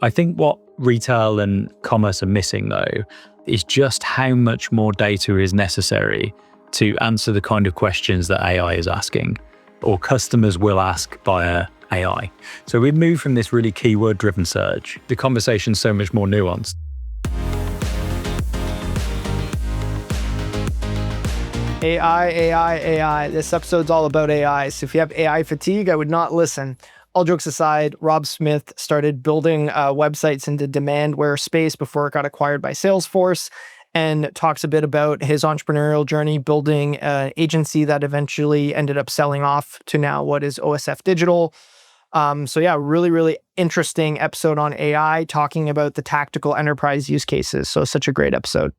I think what retail and commerce are missing, though, is just how much more data is necessary to answer the kind of questions that AI is asking, or customers will ask via AI. So we've moved from this really keyword-driven search. The conversation's so much more nuanced. AI. This episode's all about AI. So if you have AI fatigue, I would not listen. All jokes aside, Rob Smith started building websites into Demandware space before it got acquired by Salesforce, and talks a bit about his entrepreneurial journey building an agency that eventually ended up selling off to now what is OSF Digital. Really interesting episode on AI, talking about the tactical enterprise use cases. So such a great episode.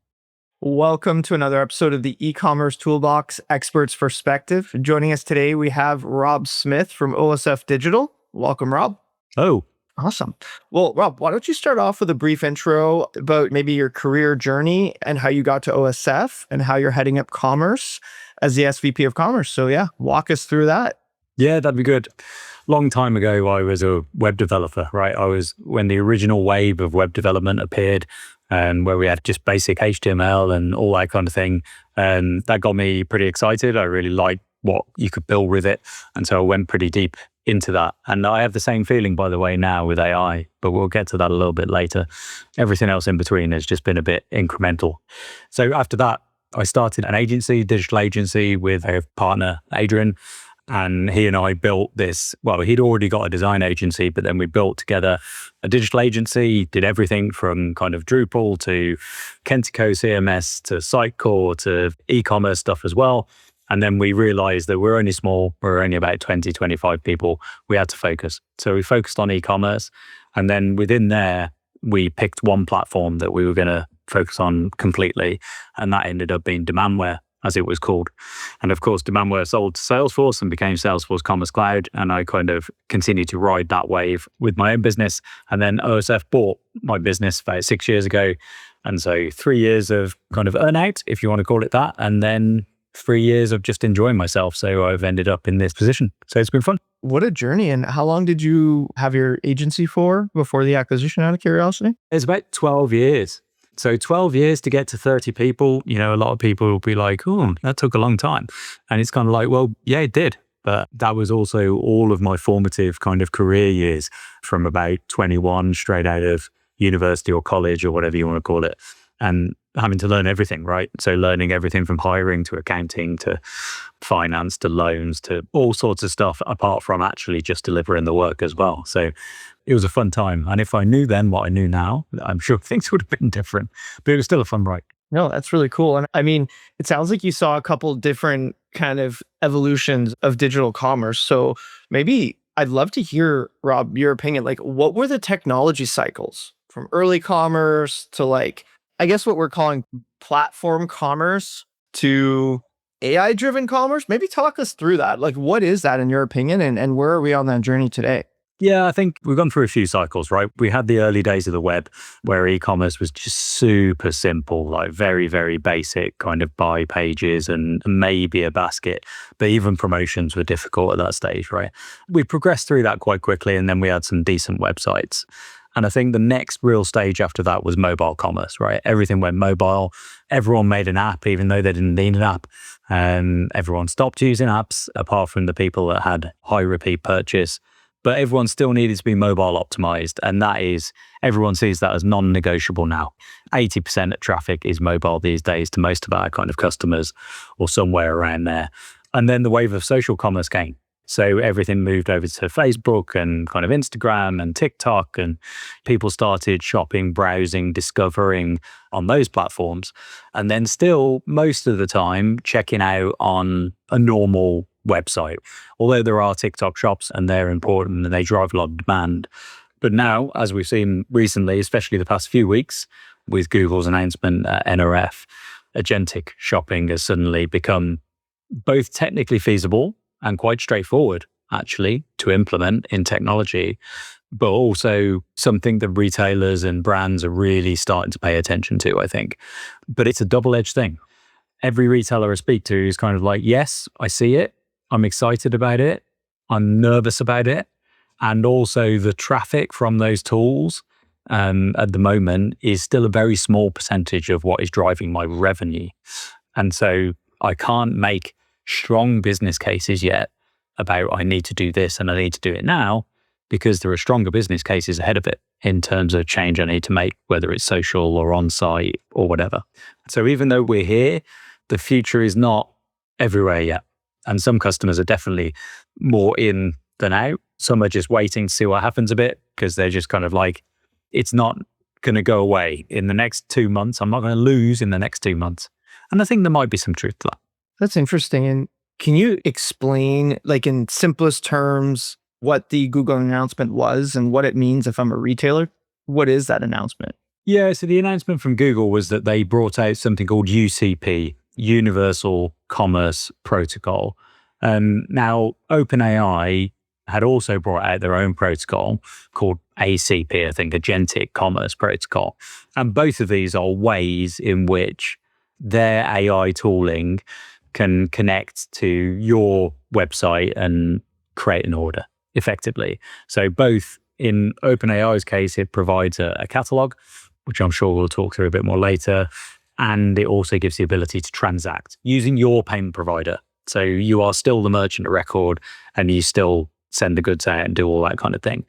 Welcome to another episode of the e-commerce toolbox expert's perspective. Joining us today, we have Rob Smith from OSF Digital. Welcome, Rob. Oh, awesome. Well, Rob, why don't you start off with a brief intro about maybe your career journey and how you got to OSF and how you're heading up commerce as the SVP of Commerce. So yeah, walk us through that. Yeah, that'd be good. Long time ago, I was a web developer, right? I was when the original wave of web development appeared, and where we had just basic HTML and all that kind of thing. And that got me pretty excited. I really liked what you could build with it. And so I went pretty deep into that. And I have the same feeling, by the way, now with AI, but we'll get to that a little bit later. Everything else in between has just been a bit incremental. So after that, I started an agency, digital agency with a partner, Adrian. And he and I built this, well, he'd already got a design agency, but then we built together a digital agency, did everything from kind of Drupal to Kentico CMS to Sitecore to e-commerce stuff as well. And then we realized that we're only small, we're only about 20, 25 people. We had to focus. So we focused on e-commerce. And then within there, we picked one platform that we were going to focus on completely. And that ended up being Demandware, as it was called. And of course, Demandware sold to Salesforce and became Salesforce Commerce Cloud. And I kind of continued to ride that wave with my own business. And then OSF bought my business about 6 years ago. And so 3 years of kind of earnout, if you want to call it that. And then 3 years of just enjoying myself. So I've ended up in this position. So it's been fun. What a journey. And how long did you have your agency for before the acquisition, out of curiosity? It's about 12 years. So 12 years to get to 30 people, you know, a lot of people will be like, oh, that took a long time. And it's kind of like, well, yeah, it did. But that was also all of my formative kind of career years from about 21 straight out of university or college or whatever you want to call it. And having to learn everything, right? So learning everything from hiring to accounting to finance to loans to all sorts of stuff, apart from actually just delivering the work as well. So it was a fun time. And if I knew then what I knew now, I'm sure things would have been different. But it was still a fun ride. No, that's really cool. And I mean, it sounds like you saw a couple different kind of evolutions of digital commerce. So maybe I'd love to hear, Rob, your opinion. Like, what were the technology cycles from early commerce to like, I guess what we're calling platform commerce to AI-driven commerce? Maybe talk us through that. Like, what is that in your opinion? And where are we on that journey today? Yeah, I think we've gone through a few cycles, right? We had the early days of the web where e-commerce was just super simple, like very, very basic kind of buy pages and maybe a basket. But even promotions were difficult at that stage, right? We progressed through that quite quickly, and then we had some decent websites. And I think the next real stage after that was mobile commerce, right? Everything went mobile. Everyone made an app, even though they didn't need an app. Everyone stopped using apps, apart from the people that had high repeat purchase. But everyone still needed to be mobile optimized. And that is, everyone sees that as non-negotiable now. 80% of traffic is mobile these days to most of our kind of customers, or somewhere around there. And then the wave of social commerce came. So everything moved over to Facebook and kind of Instagram and TikTok, and people started shopping, browsing, discovering on those platforms. And then still, most of the time, checking out on a normal website. Although there are TikTok shops and they're important and they drive a lot of demand. But now, as we've seen recently, especially the past few weeks, with Google's announcement at NRF, agentic shopping has suddenly become both technically feasible and quite straightforward, actually, to implement in technology, but also something that retailers and brands are really starting to pay attention to, I think. But it's a double-edged thing. Every retailer I speak to is kind of like, yes, I see it. I'm excited about it. I'm nervous about it. And also the traffic from those tools at the moment is still a very small percentage of what is driving my revenue. And so I can't make strong business cases yet about I need to do this and I need to do it now, because there are stronger business cases ahead of it in terms of change I need to make, whether it's social or on-site or whatever. So even though we're here, the future is not everywhere yet. And some customers are definitely more in than out. Some are just waiting to see what happens a bit, because they're just kind of like, it's not going to go away in the next 2 months. I'm not going to lose in the next 2 months. And I think there might be some truth to that. That's interesting. And can you explain, like in simplest terms, what the Google announcement was and what it means if I'm a retailer? What is that announcement? Yeah, so the announcement from Google was that they brought out something called UCP, Universal Commerce Protocol. Now, OpenAI had also brought out their own protocol called ACP, I think, Agentic Commerce Protocol. And both of these are ways in which their AI tooling can connect to your website and create an order effectively. So both in OpenAI's case, it provides a catalog, which I'm sure we'll talk through a bit more later. And it also gives the ability to transact using your payment provider. So you are still the merchant of record and you still send the goods out and do all that kind of thing.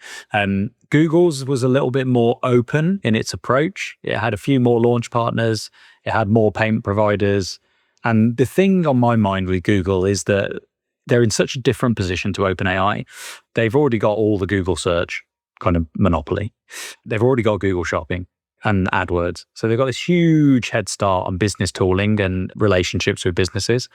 Google's was a little bit more open in its approach. It had a few more launch partners. It had more payment providers. And the thing on my mind with Google is that they're in such a different position to OpenAI. They've already got all the Google search kind of monopoly. They've already got Google Shopping and AdWords. So they've got this huge head start on business tooling and relationships with businesses.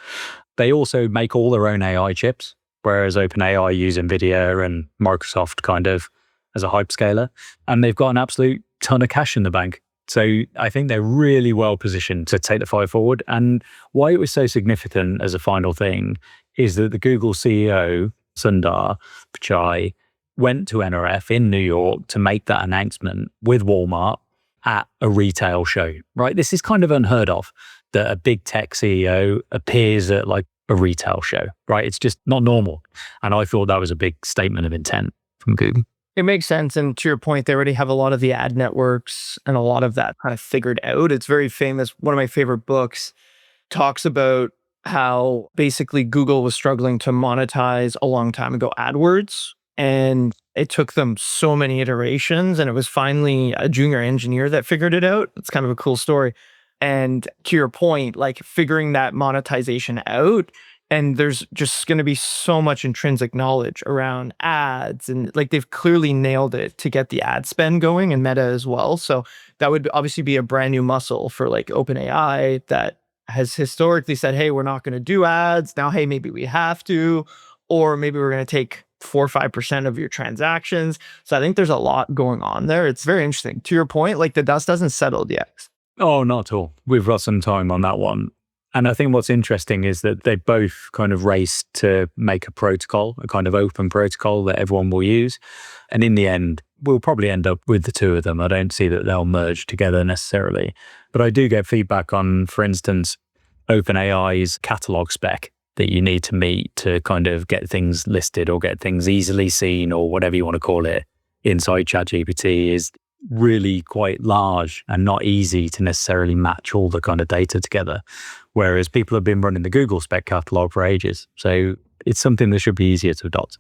They also make all their own AI chips, whereas OpenAI use NVIDIA and Microsoft kind of as a hyperscaler. And they've got an absolute ton of cash in the bank. So I think they're really well positioned to take the fight forward. And why it was so significant as a final thing is that the Google CEO, Sundar Pichai, went to NRF in New York to make that announcement with Walmart at a retail show, right? This is kind of unheard of, that a big tech CEO appears at like a retail show, right? It's just not normal. And I thought that was a big statement of intent from Google. It makes sense. And to your point, they already have a lot of the ad networks and a lot of that kind of figured out. It's very famous. One of my favorite books talks about how basically Google was struggling to monetize a long time ago AdWords. And it took them so many iterations. And it was finally a junior engineer that figured it out. It's kind of a cool story. And to your point, like figuring that monetization out, and there's just going to be so much intrinsic knowledge around ads. And like they've clearly nailed it to get the ad spend going, and Meta as well. So that would obviously be a brand new muscle for like OpenAI that has historically said, hey, we're not going to do ads. Now, hey, maybe we have to, or maybe we're going to take 4 or 5% of your transactions. So I think there's a lot going on there. It's very interesting. To your point, like the dust hasn't settled yet. Oh, not at all. We've got some time on that one. And I think what's interesting is that they both kind of raced to make a protocol, a kind of open protocol that everyone will use. And in the end, we'll probably end up with the two of them. I don't see that they'll merge together necessarily. But I do get feedback on, for instance, OpenAI's catalog spec that you need to meet to kind of get things listed or get things easily seen or whatever you want to call it inside ChatGPT is really quite large and not easy to necessarily match all the kind of data together. Whereas people have been running the Google spec catalog for ages. So it's something that should be easier to adopt.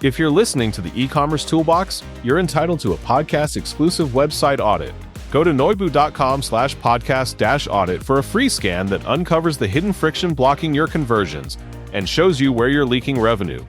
If you're listening to the e-commerce toolbox, you're entitled to a podcast exclusive website audit. Go to noibu.com/podcast-audit for a free scan that uncovers the hidden friction blocking your conversions and shows you where you're leaking revenue.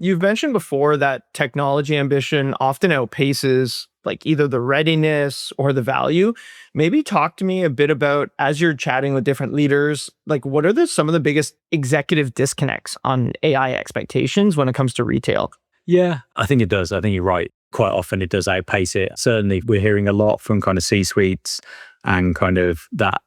You've mentioned before that technology ambition often outpaces like either the readiness or the value. Maybe talk to me a bit about, as you're chatting with different leaders, like what are some of the biggest executive disconnects on AI expectations when it comes to retail? Yeah, I think it does. I think you're right. Quite often it does outpace it. Certainly we're hearing a lot from kind of C-suites and kind of that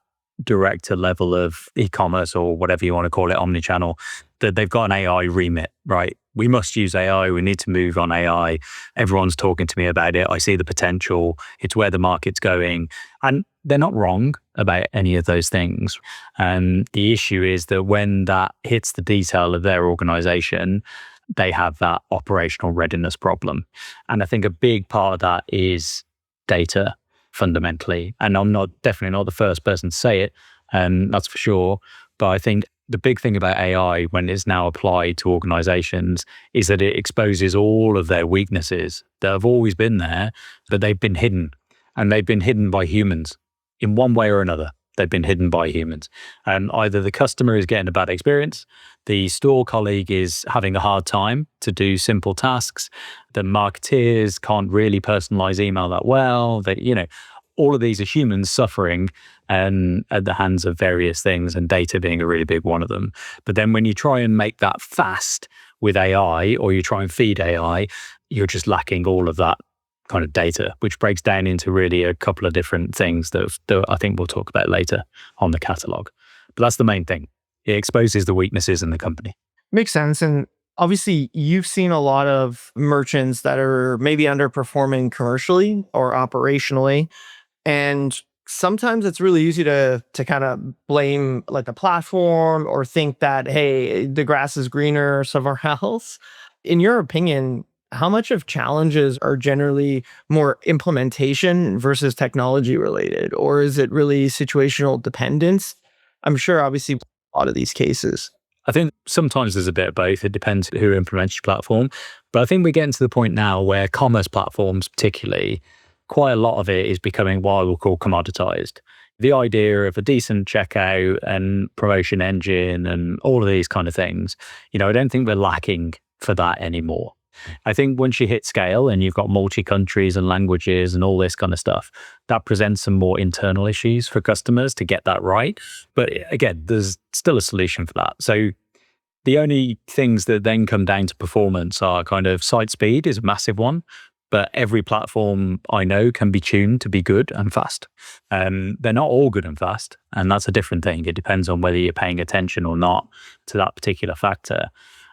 director level of e-commerce or whatever you want to call it, omnichannel, that they've got an AI remit, right? We must use AI. We need to move on AI. Everyone's talking to me about it. I see the potential. It's where the market's going. And they're not wrong about any of those things. And the issue is that when that hits the detail of their organization, they have that operational readiness problem. And I think a big part of that is data fundamentally. And I'm definitely not the first person to say it, and that's for sure. But I think the big thing about AI when it's now applied to organizations is that it exposes all of their weaknesses that have always been there, but they've been hidden, and they've been hidden by humans in one way or another. They've been hidden by humans. And either the customer is getting a bad experience, the store colleague is having a hard time to do simple tasks, the marketeers can't really personalize email that well. All of these are humans suffering and at the hands of various things, and data being a really big one of them. But then when you try and make that fast with AI, or you try and feed AI, you're just lacking all of that kind of data, which breaks down into really a couple of different things that I think we'll talk about later on the catalog. But that's the main thing. It exposes the weaknesses in the company. Makes sense. And obviously, you've seen a lot of merchants that are maybe underperforming commercially or operationally. And sometimes it's really easy to kind of blame like the platform or think that, hey, the grass is greener somewhere else. In your opinion, how much of challenges are generally more implementation versus technology related? Or is it really situational dependence? I'm sure obviously a lot of these cases. I think sometimes there's a bit of both. It depends who implements your platform. But I think we're getting to the point now where commerce platforms particularly, quite a lot of it is becoming what I will call commoditized. The idea of a decent checkout and promotion engine and all of these kind of things, I don't think we're lacking for that anymore. I think once you hit scale and you've got multi-countries and languages and all this kind of stuff, that presents some more internal issues for customers to get that right. But again, there's still a solution for that. So the only things that then come down to performance are kind of site speed is a massive one. But every platform I know can be tuned to be good and fast. They're not all good and fast, and that's a different thing. It depends on whether you're paying attention or not to that particular factor.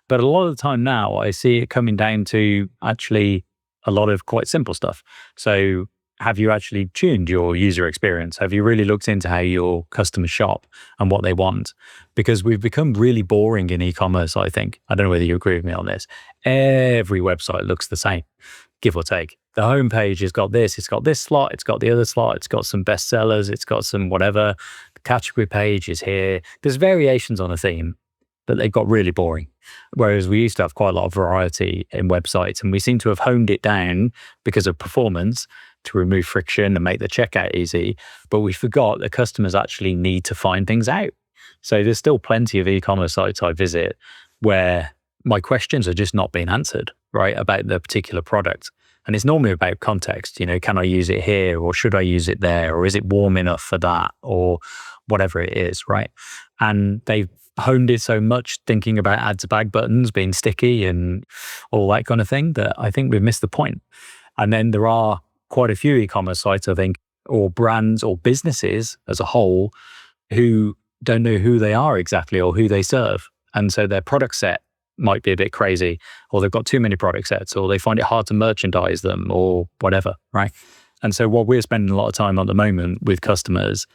But a lot of the time now, I see it coming down to actually a lot of quite simple stuff. So have you actually tuned your user experience? Have you really looked into how your customers shop and what they want? Because we've become really boring in e-commerce, I think. I don't know whether you agree with me on this. Every website looks the same, give or take. The homepage has got this, it's got this slot, it's got the other slot, it's got some bestsellers, it's got some whatever. The category page is here. There's variations on a theme, but they got really boring. Whereas we used to have quite a lot of variety in websites, and we seem to have honed it down because of performance to remove friction and make the checkout easy. But we forgot that customers actually need to find things out. So there's still plenty of e-commerce sites I visit where my questions are just not being answered, right, about the particular product. And it's normally about context, can I use it here, or should I use it there, or is it warm enough for that, or whatever it is, right? And they've honed it so much thinking about add to bag buttons being sticky and all that kind of thing that I think we've missed the point. And then there are quite a few e-commerce sites, I think, or brands or businesses as a whole who don't know who they are exactly or who they serve. And so their product set might be a bit crazy, or they've got too many product sets, or they find it hard to merchandise them or whatever, right? And so what we're spending a lot of time at the moment with customers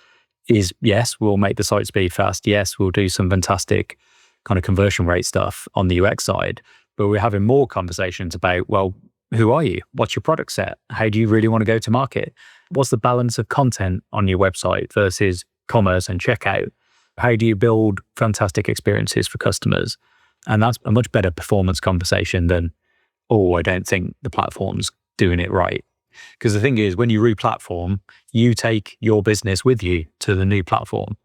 is, yes, we'll make the site speed fast. Yes, we'll do some fantastic kind of conversion rate stuff on the UX side, but we're having more conversations about, well, who are you? What's your product set? How do you really want to go to market? What's the balance of content on your website versus commerce and checkout? How do you build fantastic experiences for customers? And that's a much better performance conversation than, I don't think the platform's doing it right. Because the thing is, when you re-platform, you take your business with you to the new platform.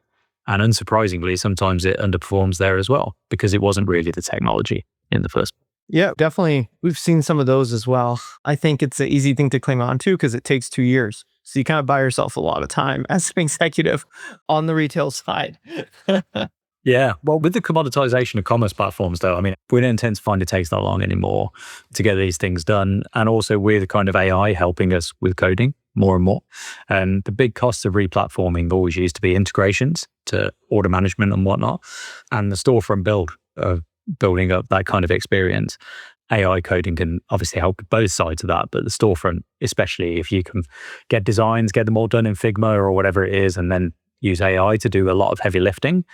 And unsurprisingly, sometimes it underperforms there as well, because it wasn't really the technology in the first place. Yeah, definitely. We've seen some of those as well. I think it's an easy thing to cling on to because it takes 2 years. So you kind of buy yourself a lot of time as an executive on the retail side. Yeah. Well, with the commoditization of commerce platforms, though, we don't tend to find it takes that long anymore to get these things done. And also with kind of AI helping us with coding more and more. And the big costs of re-platforming always used to be integrations to order management and whatnot, and the storefront build of building up that kind of experience. AI coding can obviously help with both sides of that, but the storefront, especially if you can get designs, get them all done in Figma or whatever it is, and then use AI to do a lot of heavy lifting,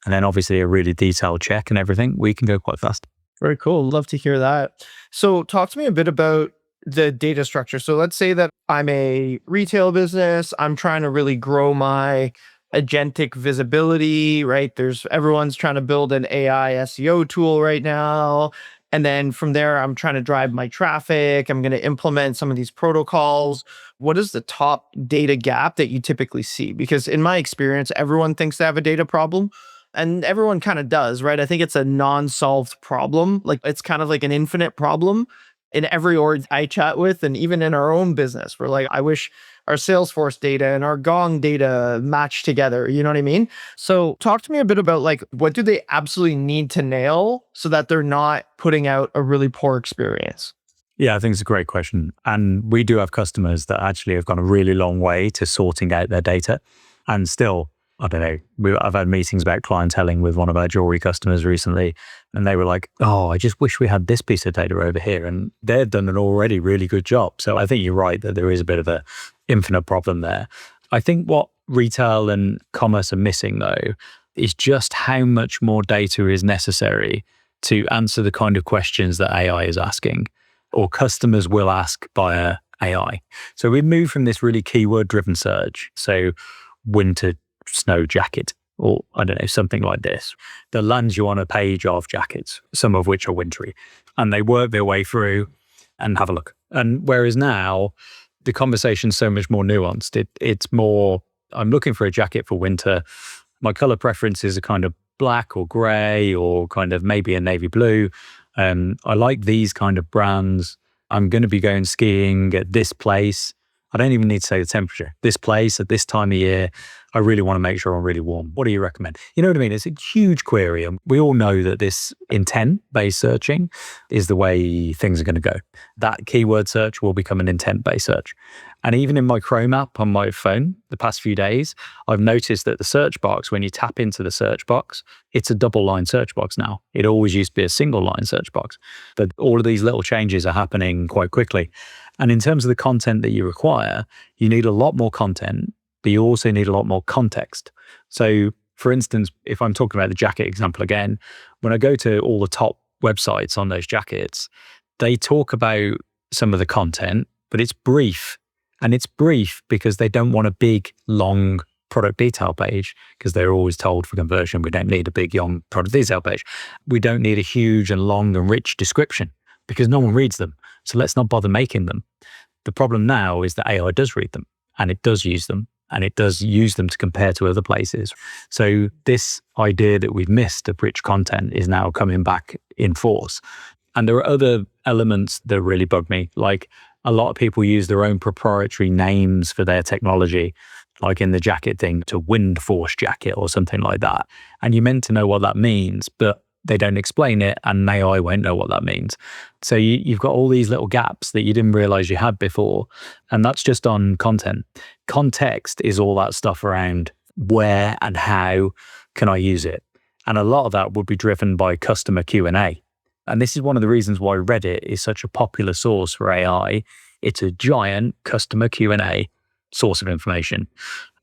and then obviously a really detailed check and everything, we can go quite fast. Very cool. Love to hear that. So, talk to me a bit about the data structure. So, let's say that I'm a retail business, I'm trying to really grow my agentic visibility, right? There's everyone's trying to build an AI SEO tool right now. And then from there, I'm trying to drive my traffic. I'm going to implement some of these protocols. What is the top data gap that you typically see? Because in my experience, everyone thinks they have a data problem, and everyone kind of does, right? I think it's a non-solved problem. Like it's kind of like an infinite problem in every org I chat with, and even in our own business. We're like, I wish our Salesforce data and our Gong data match together. You know what I mean? So talk to me a bit about like what do they absolutely need to nail so that they're not putting out a really poor experience? Yeah, I think it's a great question. And we do have customers that actually have gone a really long way to sorting out their data. And still, I don't know, I've had meetings about clienteling with one of our jewelry customers recently. And they were like, oh, I just wish we had this piece of data over here. And they've done an already really good job. So I think you're right that there is a bit of a infinite problem there. I think what retail and commerce are missing, though, is just how much more data is necessary to answer the kind of questions that AI is asking or customers will ask via AI. So we've moved from this really keyword-driven search, so winter snow jacket, or I don't know, something like this, that lands you on a page of jackets, some of which are wintry, and they work their way through and have a look. And whereas now, the conversation's so much more nuanced. It's more, I'm looking for a jacket for winter. My color preferences are kind of black or gray or kind of maybe a navy blue. I like these kind of brands. I'm going to be going skiing at this place. I don't even need to say the temperature. This place at this time of year, I really want to make sure I'm really warm. What do you recommend? You know what I mean? It's a huge query. And we all know that this intent-based searching is the way things are going to go. That keyword search will become an intent-based search. And even in my Chrome app on my phone, the past few days, I've noticed that the search box, when you tap into the search box, it's a double line search box now. It always used to be a single line search box. But all of these little changes are happening quite quickly. And in terms of the content that you require, you need a lot more content, but you also need a lot more context. So for instance, if I'm talking about the jacket example again, when I go to all the top websites on those jackets, they talk about some of the content, but it's brief. And it's brief because they don't want a big, long product detail page because they're always told for conversion, we don't need a big, long product detail page. We don't need a huge and long and rich description because no one reads them. So let's not bother making them. The problem now is that AI does read them and it does use them and it does use them to compare to other places. So this idea that we've missed of rich content is now coming back in force. And there are other elements that really bug me, like a lot of people use their own proprietary names for their technology, like in the jacket thing, to wind force jacket or something like that. And you're meant to know what that means, but they don't explain it and AI won't know what that means. So you've got all these little gaps that you didn't realize you had before. And that's just on content. Context is all that stuff around where and how can I use it? And a lot of that would be driven by customer Q&A. And this is one of the reasons why Reddit is such a popular source for AI. It's a giant customer Q&A source of information.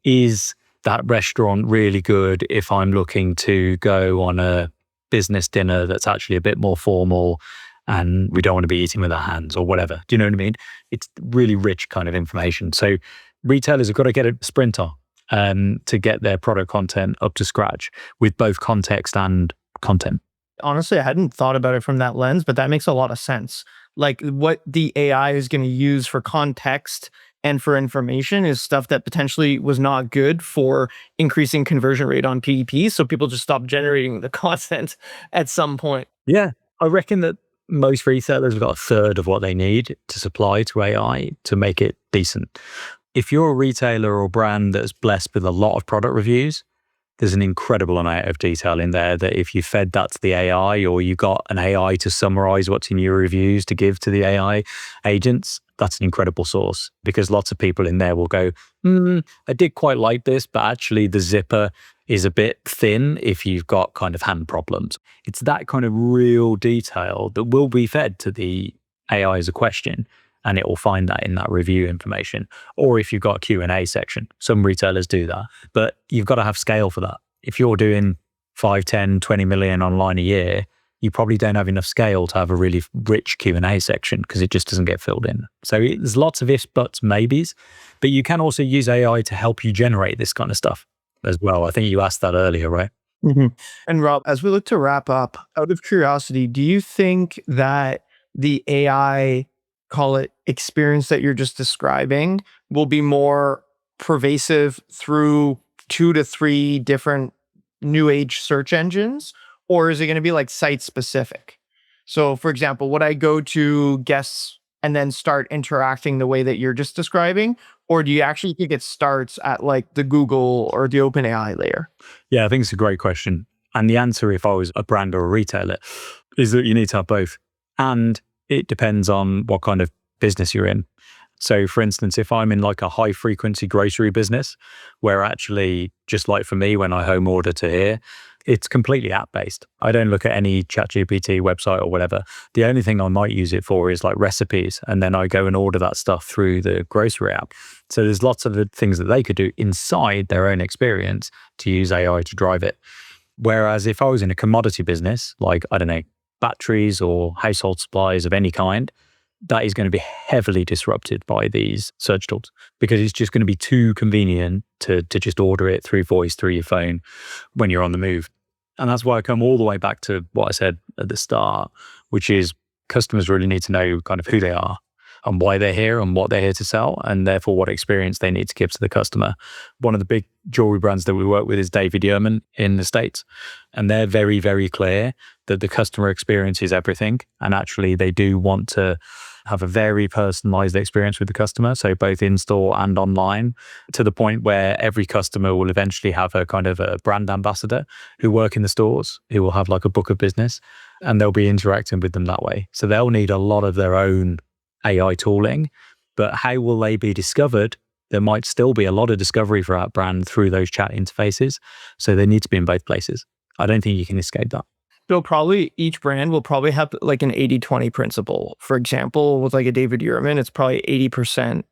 Is that restaurant really good if I'm looking to go on a business dinner that's actually a bit more formal and we don't want to be eating with our hands or whatever? Do you know what I mean? It's really rich kind of information. So retailers have got to get a sprinter to get their product content up to scratch with both context and content. Honestly, I hadn't thought about it from that lens, but that makes a lot of sense. Like what the AI is going to use for context and for information is stuff that potentially was not good for increasing conversion rate on PEP. So people just stop generating the content at some point. Yeah, I reckon that most retailers have got a third of what they need to supply to AI to make it decent. If you're a retailer or brand that's blessed with a lot of product reviews, there's an incredible amount of detail in there that if you fed that to the AI or you got an AI to summarize what's in your reviews to give to the AI agents, that's an incredible source because lots of people in there will go, I did quite like this, but actually the zipper is a bit thin if you've got kind of hand problems. It's that kind of real detail that will be fed to the AI as a question. And it will find that in that review information. Or if you've got a Q&A section, some retailers do that. But you've got to have scale for that. If you're doing 5, 10, 20 million online a year, you probably don't have enough scale to have a really rich Q&A section because it just doesn't get filled in. So there's lots of ifs, buts, maybes, but you can also use AI to help you generate this kind of stuff as well. I think you asked that earlier, right? Mm-hmm. And Rob, as we look to wrap up, out of curiosity, do you think that the AI, call it experience that you're just describing, will be more pervasive through 2 to 3 different new age search engines? Or is it going to be like site specific? So, for example, would I go to guests and then start interacting the way that you're just describing? Or do you actually think it starts at like the Google or the OpenAI layer? Yeah, I think it's a great question. And the answer, if I was a brand or a retailer, is that you need to have both. And it depends on what kind of business you're in. So for instance, if I'm in like a high frequency grocery business where actually, just like for me, when I home order to here, it's completely app based. I don't look at any ChatGPT website or whatever. The only thing I might use it for is like recipes. And then I go and order that stuff through the grocery app. So there's lots of things that they could do inside their own experience to use AI to drive it. Whereas if I was in a commodity business, like, I don't know, batteries or household supplies of any kind, that is going to be heavily disrupted by these search tools because it's just going to be too convenient to just order it through voice, through your phone when you're on the move. And that's why I come all the way back to what I said at the start, which is customers really need to know kind of who they are and why they're here and what they're here to sell, and therefore what experience they need to give to the customer. One of the big jewelry brands that we work with is David Yurman in the States. And they're very, very clear that the customer experience is everything. And actually they do want to have a very personalized experience with the customer. So both in store and online, to the point where every customer will eventually have a kind of a brand ambassador who work in the stores, who will have like a book of business, and they'll be interacting with them that way. So they'll need a lot of their own AI tooling, but how will they be discovered? There might still be a lot of discovery for that brand through those chat interfaces. So they need to be in both places. I don't think you can escape that. So probably each brand will probably have like an 80-20 principle. For example, with like a David Yurman, it's probably 80%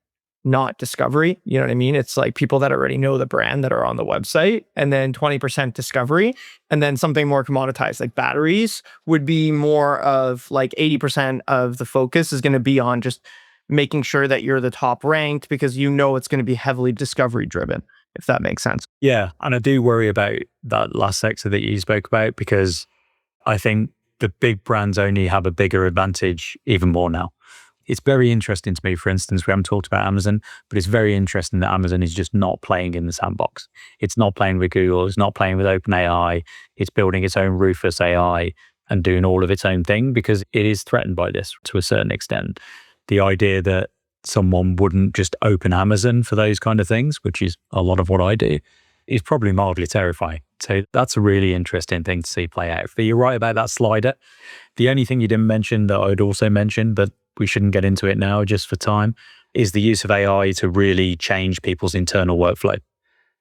not discovery. You know what I mean? It's like people that already know the brand that are on the website, and then 20% discovery. And then something more commoditized like batteries would be more of like 80% of the focus is going to be on just making sure that you're the top ranked because you know it's going to be heavily discovery driven, if that makes sense. Yeah. And I do worry about that last sector that you spoke about, because I think the big brands only have a bigger advantage even more now. It's very interesting to me, for instance, we haven't talked about Amazon, but it's very interesting that Amazon is just not playing in the sandbox. It's not playing with Google, it's not playing with OpenAI, it's building its own Rufus AI and doing all of its own thing because it is threatened by this to a certain extent. The idea that someone wouldn't just open Amazon for those kind of things, which is a lot of what I do, is probably mildly terrifying. So that's a really interesting thing to see play out. But you're right about that slider. The only thing you didn't mention that I'd also mention, but we shouldn't get into it now just for time, is the use of AI to really change people's internal workflow.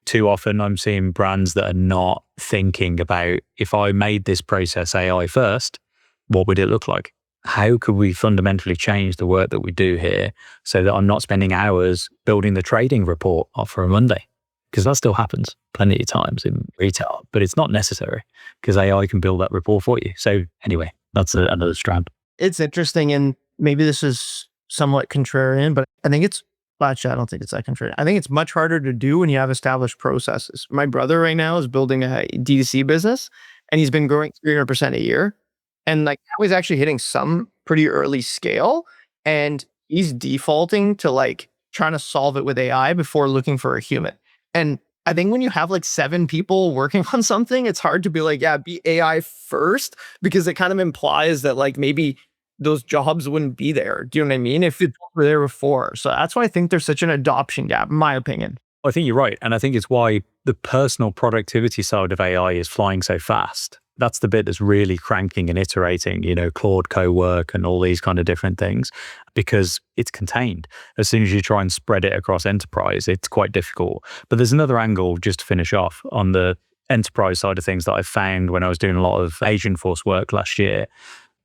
Too often I'm seeing brands that are not thinking about, if I made this process AI first, what would it look like? How could we fundamentally change the work that we do here so that I'm not spending hours building the trading report for a Monday? Because that still happens plenty of times in retail, but it's not necessary because AI can build that report for you. So anyway, that's another strand. It's interesting, and maybe this is somewhat contrarian, but I think it's, actually, I don't think it's that contrarian. I think it's much harder to do when you have established processes. My brother right now is building a D2C business, and he's been growing 300% a year. And like now he's actually hitting some pretty early scale, and he's defaulting to like trying to solve it with AI before looking for a human. And I think when you have like 7 people working on something, it's hard to be like, yeah, be AI first, because it kind of implies that like maybe those jobs wouldn't be there. Do you know what I mean? If it were there before. So that's why I think there's such an adoption gap, in my opinion. I think you're right. And I think it's why the personal productivity side of AI is flying so fast. That's the bit that's really cranking and iterating, Claude co-work and all these kind of different things, because it's contained. As soon as you try and spread it across enterprise, it's quite difficult. But there's another angle, just to finish off, on the enterprise side of things that I found when I was doing a lot of Agentforce work last year,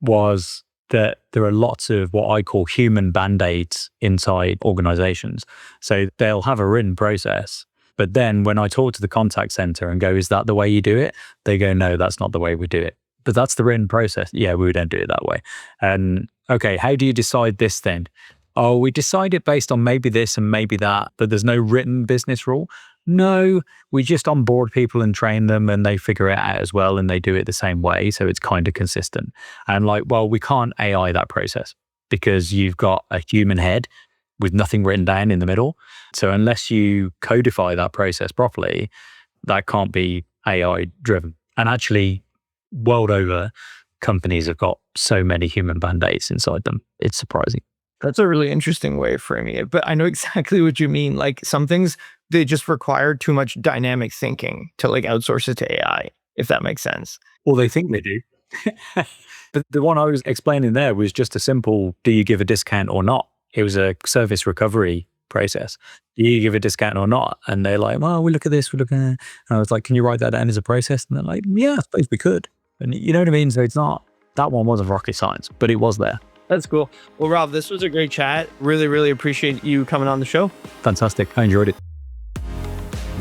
was that there are lots of what I call human band-aids inside organizations. So they'll have a written process, but then when I talk to the contact center and go, is that the way you do it? They go, no, that's not the way we do it. But that's the written process. Yeah, we don't do it that way. And okay, how do you decide this then? Oh, we decide it based on maybe this and maybe that, but there's no written business rule. No, we just onboard people and train them and they figure it out as well and they do it the same way. So it's kind of consistent. And like, well, we can't AI that process because you've got a human head with nothing written down in the middle. So unless you codify that process properly, that can't be AI driven. And actually, world over, companies have got so many human band-aids inside them. It's surprising. That's a really interesting way of framing it, but I know exactly what you mean. Like some things, they just require too much dynamic thinking to like outsource it to AI, if that makes sense. Well, they think they do. But the one I was explaining there was just a simple, do you give a discount or not? It was a service recovery process. Do you give a discount or not? And they're like, well, we look at this, we look at that. And I was like, can you write that down as a process? And they're like, yeah, I suppose we could. And you know what I mean? So it's not, that one wasn't rocket science, but it was there. That's cool. Well, Rob, this was a great chat. Really, really appreciate you coming on the show. Fantastic. I enjoyed it.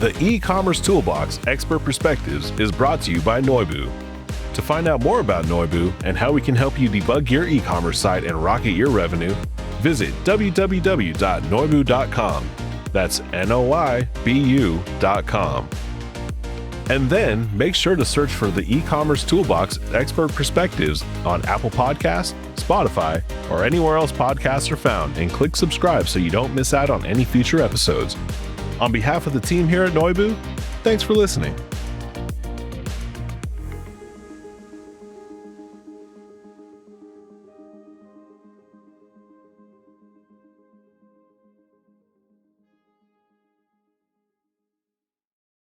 The e-commerce toolbox Expert Perspectives is brought to you by Noivo. To find out more about Noivo and how we can help you debug your e-commerce site and rocket your revenue, visit www.noivo.com. That's noibu.com. And then make sure to search for the e-commerce toolbox Expert Perspectives on Apple Podcasts, Spotify, or anywhere else podcasts are found, and click subscribe so you don't miss out on any future episodes. On behalf of the team here at Noivo, thanks for listening.